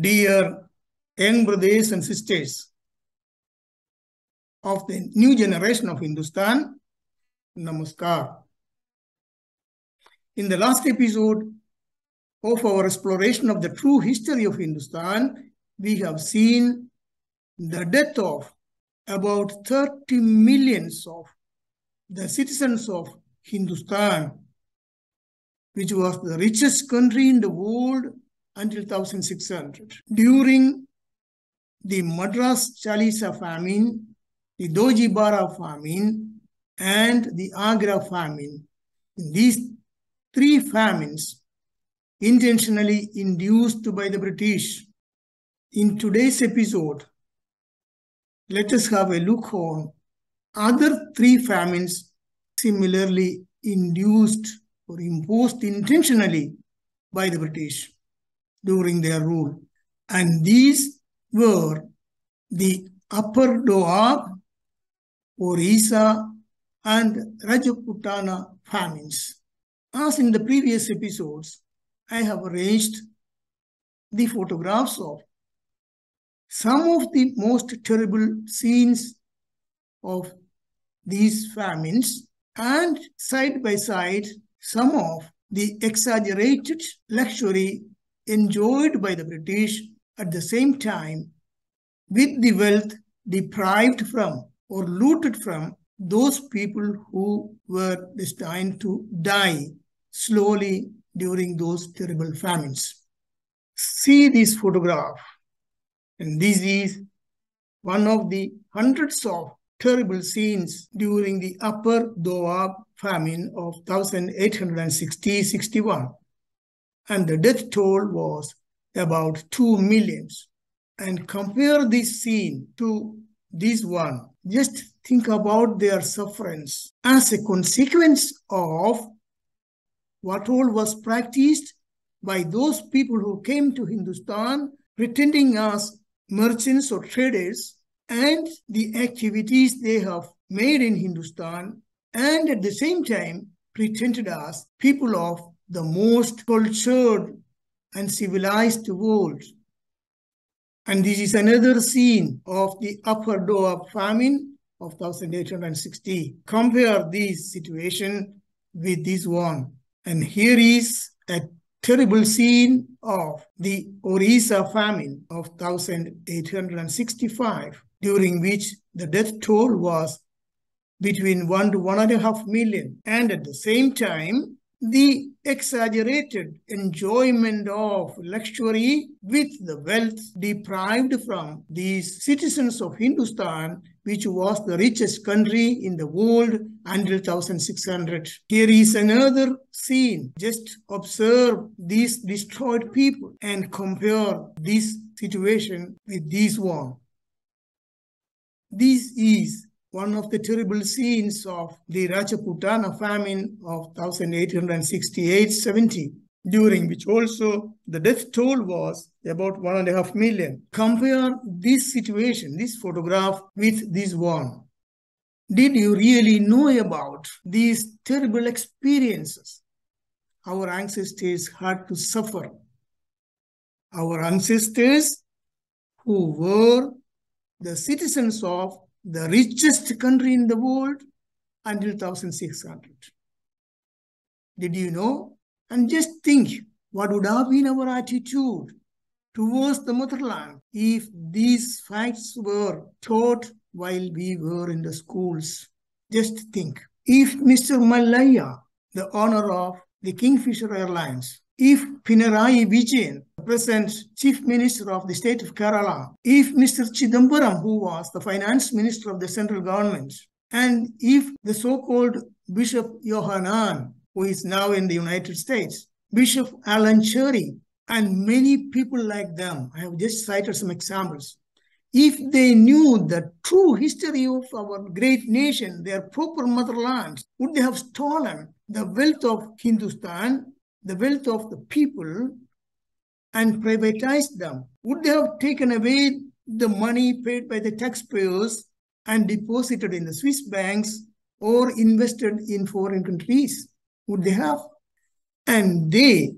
Dear young brothers and sisters of the new generation of Hindustan, Namaskar. In the last episode of our exploration of the true history of Hindustan, we have seen the death of about 30 million of the citizens of Hindustan, which was the richest country in the world until 1600. During the Madras Chalisa famine, the Dojibara famine, and the Agra famine. These three famines intentionally induced by the British. In today's episode, let us have a look on other three famines similarly induced or imposed intentionally by the British during their rule. And these were the Upper Doab, Orissa, and Rajputana famines. As in the previous episodes, I have arranged the photographs of some of the most terrible scenes of these famines and side by side some of the exaggerated luxury enjoyed by the British at the same time with the wealth deprived from or looted from those people who were destined to die slowly during those terrible famines. See this photograph. And this is one of the hundreds of terrible scenes during the Upper Doab famine of 1860-61. And the death toll was about 2 million. And compare this scene to this one. Just think about their sufferance as a consequence of what all was practiced by those people who came to Hindustan pretending as merchants or traders, and the activities they have made in Hindustan, and at the same time pretended as people of the most cultured and civilized world. And this is another scene of the Upper Doab famine of 1860. Compare this situation with this one. And here is a terrible scene of the Orissa famine of 1865, during which the death toll was between 1 to 1.5 million. And at the same time, the exaggerated enjoyment of luxury with the wealth deprived from these citizens of Hindustan, which was the richest country in the world until 1600. Here is another scene. Just observe these destroyed people and compare this situation with this one. This is one of the terrible scenes of the Rajputana famine of 1868-70, during which also the death toll was about 1.5 million. Compare this situation, this photograph, with this one. Did you really know about these terrible experiences our ancestors had to suffer? Our ancestors who were the citizens of the richest country in the world until 1600. Did you know? And just think, what would have been our attitude towards the motherland if these facts were taught while we were in the schools? Just think. If Mr. Mallaya, the owner of the Kingfisher Airlines, if Pinarayi Vijayan, the present Chief Minister of the state of Kerala, if Mr. Chidambaram, who was the Finance Minister of the Central Govt, and if the so-called Bishop Yohanan, who is now in the United States, Bishop Alan Cherry, and many people like them, I have just cited some examples, if they knew the true history of our great nation, their proper motherland, would they have stolen the wealth of Hindustan, the wealth of the people, and privatized them? Would they have taken away the money paid by the taxpayers and deposited in the Swiss banks or invested in foreign countries? Would they have? And they,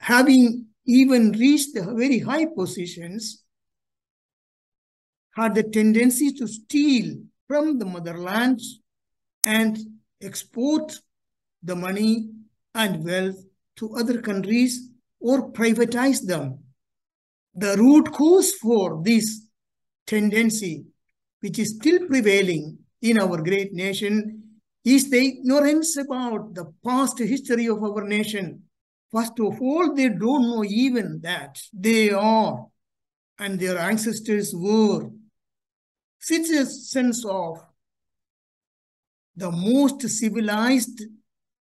having even reached the very high positions, had the tendency to steal from the motherland and export the money and wealth to other countries or privatize them. The root cause for this tendency, which is still prevailing in our great nation, is the ignorance about the past history of our nation. First of all, they don't know even that they are and their ancestors were citizens of the most civilized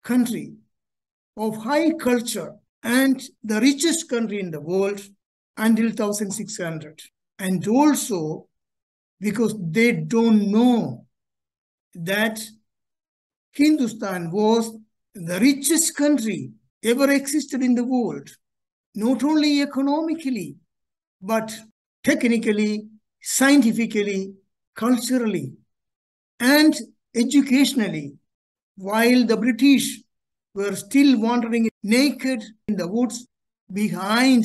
country of high culture and the richest country in the world until 1600. And also because they don't know that Hindustan was the richest country ever existed in the world, not only economically, but technically, scientifically, culturally, and educationally, while the British were still wandering naked in the woods behind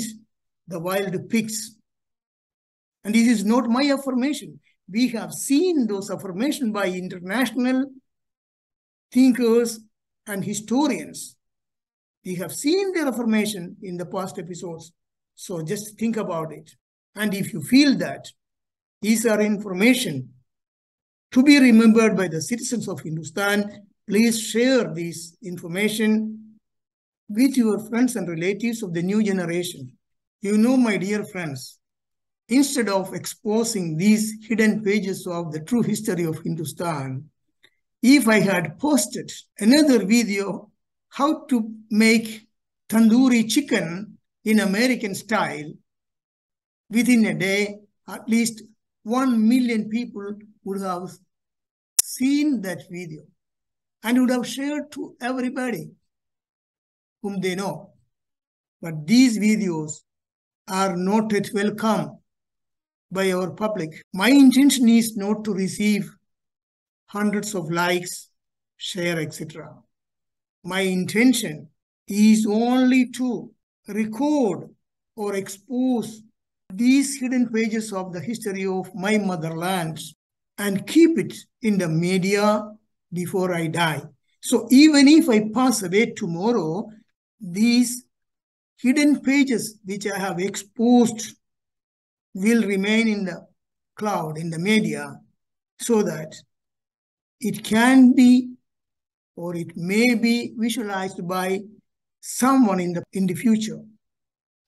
the wild pigs. And this is not my affirmation. We have seen those affirmations by international thinkers and historians. We have seen their affirmation in the past episodes. So just think about it. And if you feel that these are information to be remembered by the citizens of Hindustan, please share this information with your friends and relatives of the new generation. You know, my dear friends, instead of exposing these hidden pages of the true history of Hindustan, if I had posted another video, how to make tandoori chicken in American style, within a day, at least 1 million people would have seen that video and would have shared to everybody whom they know. But these videos are not yet welcome by our public. My intention is not to receive hundreds of likes, share, etc. My intention is only to record or expose these hidden pages of the history of my motherland and keep it in the media before I die. So even if I pass away tomorrow, these hidden pages which I have exposed will remain in the cloud, in the media, so that it can be or it may be visualized by someone in the future.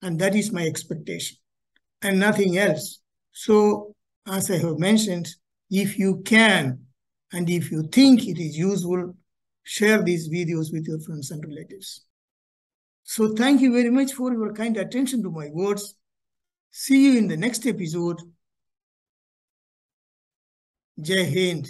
And that is my expectation and nothing else. So as I have mentioned, if you can and if you think it is useful, share these videos with your friends and relatives. So thank you very much for your kind attention to my words. See you in the next episode. Jai Hind.